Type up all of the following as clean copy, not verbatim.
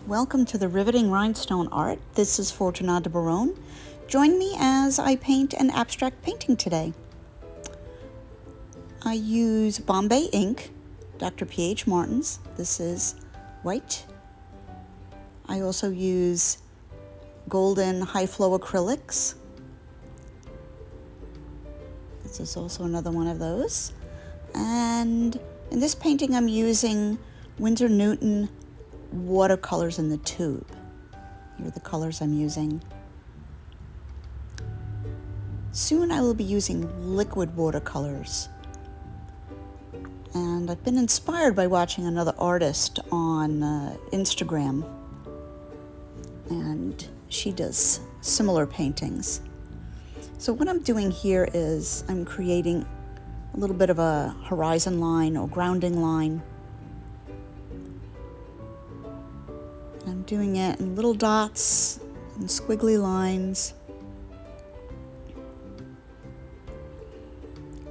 Welcome to the Riveting Rhinestone Art. This is Fortuna de Barone. Join me as I paint an abstract painting today. I use Bombay ink, Dr. P.H. Martin's. This is white. I also use golden high flow acrylics. This is also another one of those. And in this painting I'm using Winsor Newton watercolors in the tube. Here are the colors I'm using. Soon I will be using liquid watercolors. And I've been inspired by watching another artist on Instagram. And she does similar paintings. So what I'm doing here is I'm creating a little bit of a horizon line or grounding line. I'm doing it in little dots and squiggly lines,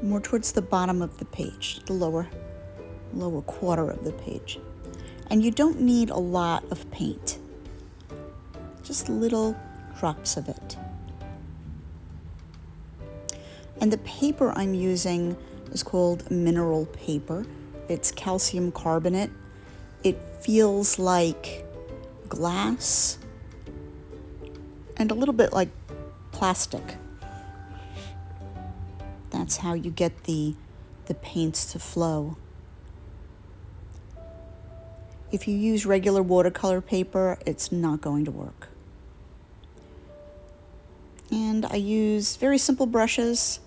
more towards the bottom of the page, the lower quarter of the page. And you don't need a lot of paint, just little drops of it. And the paper I'm using is called mineral paper. It's calcium carbonate. It feels like glass and a little bit like plastic. That's how you get the paints to flow. If you use regular watercolor paper, it's not going to work. And I use very simple brushes.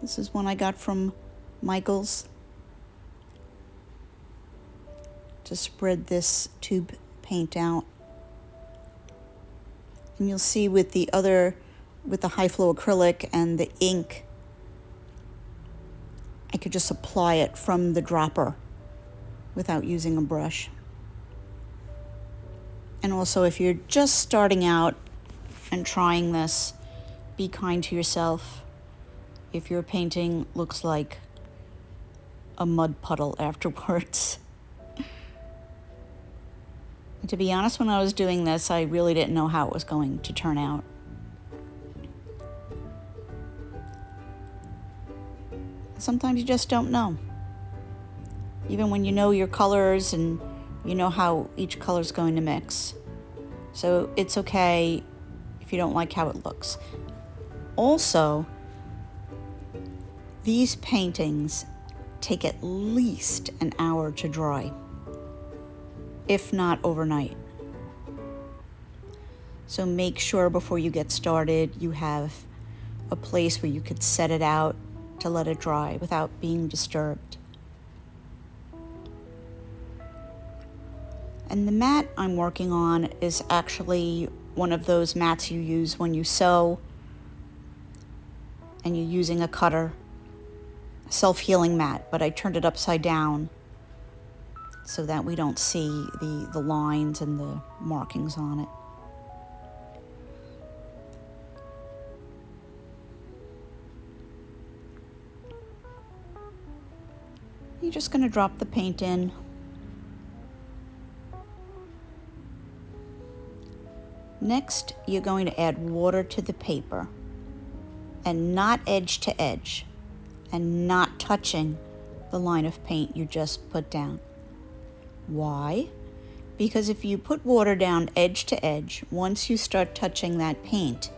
This is one I got from Michael's to spread this tube paint out. And you'll see with the high flow acrylic and the ink, I could just apply it from the dropper without using a brush. And also, if you're just starting out and trying this, be kind to yourself. If your painting looks like a mud puddle afterwards. And to be honest, when I was doing this, I really didn't know how it was going to turn out. Sometimes you just don't know. Even when you know your colors and you know how each color is going to mix. So it's okay if you don't like how it looks. Also, these paintings take at least an hour to dry, if not overnight. So make sure before you get started you have a place where you could set it out to let it dry without being disturbed. And the mat I'm working on is actually one of those mats you use when you sew and you're using a cutter, a self-healing mat, but I turned it upside down so that we don't see the lines and the markings on it. You're just going to drop the paint in. Next, you're going to add water to the paper, and not edge to edge, and not touching the line of paint you just put down. Why? Because if you put water down edge to edge, once you start touching that paint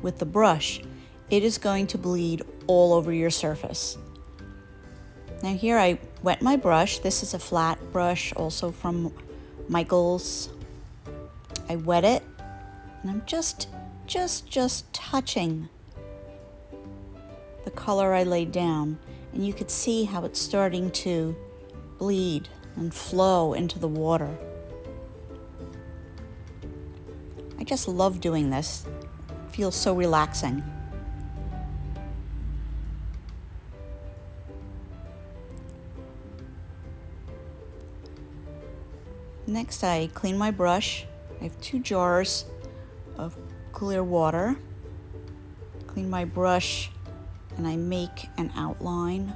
with the brush, it is going to bleed all over your surface. Now here I wet my brush. This is a flat brush, also from Michael's. I wet it, and I'm just touching the color I laid down, and you could see how it's starting to bleed and flow into the water. I just love doing this. It feels so relaxing. Next, I clean my brush. I have 2 jars of clear water. Clean my brush and I make an outline.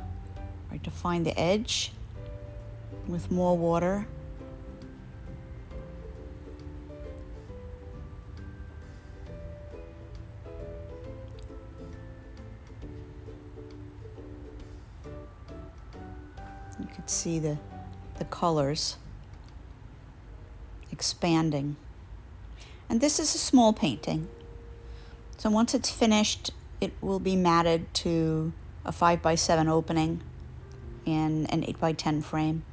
I define the edge with more water. You could see the colors expanding. And this is a small painting. So once it's finished, it will be matted to a 5x7 opening in an 8x10 frame.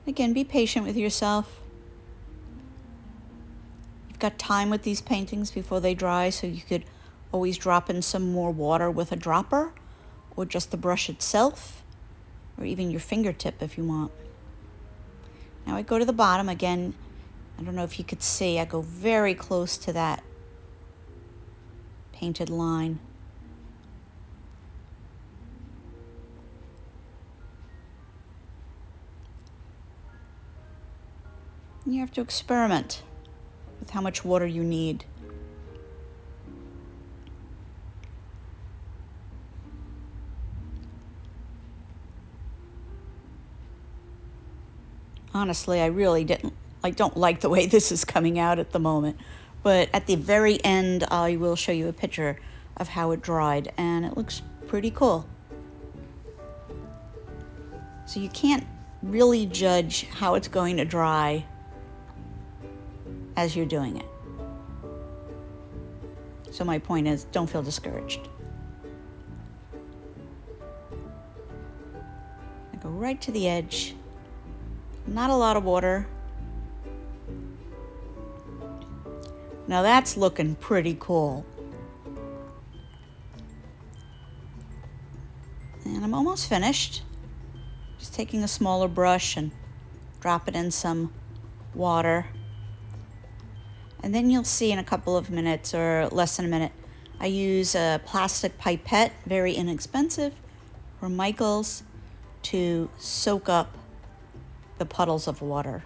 Again, be patient with yourself. You've got time with these paintings before they dry, so you could always drop in some more water with a dropper, or just the brush itself, or even your fingertip if you want. Now I go to the bottom again. I don't know if you could see, I go very close to that painted line. You have to experiment with how much water you need. Honestly, I don't like the way this is coming out at the moment, but at the very end, I will show you a picture of how it dried, and it looks pretty cool. So you can't really judge how it's going to dry as you're doing it. So my point is, don't feel discouraged. I go right to the edge. Not a lot of water. Now that's looking pretty cool. And I'm almost finished. Just taking a smaller brush and drop it in some water. And then you'll see in a couple of minutes, or less than a minute, I use a plastic pipette, very inexpensive, from Michael's, to soak up the puddles of water.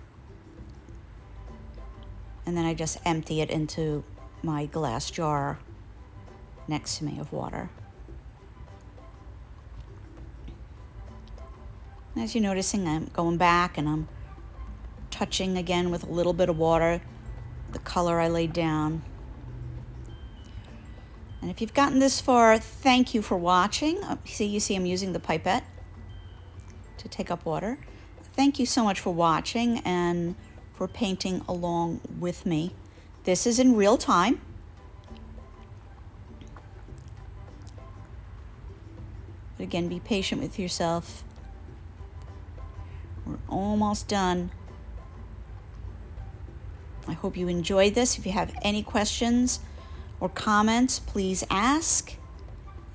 And then I just empty it into my glass jar next to me of water. As you're noticing, I'm going back and I'm touching again with a little bit of water the color I laid down. And if you've gotten this far, thank you for watching. You see I'm using the pipette to take up water. Thank you so much for watching and for painting along with me. This is in real time. But again, be patient with yourself. We're almost done. I hope you enjoyed this. If you have any questions or comments, please ask.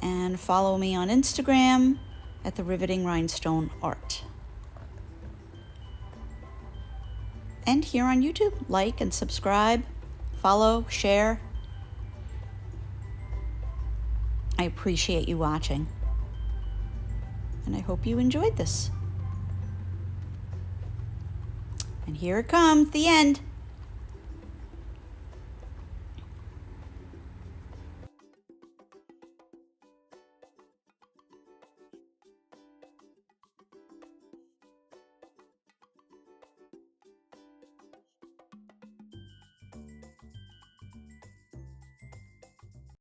And follow me on Instagram at the Riveting Rhinestone Art. And here on YouTube, like and subscribe, follow, share. I appreciate you watching. And I hope you enjoyed this. And here it comes, the end.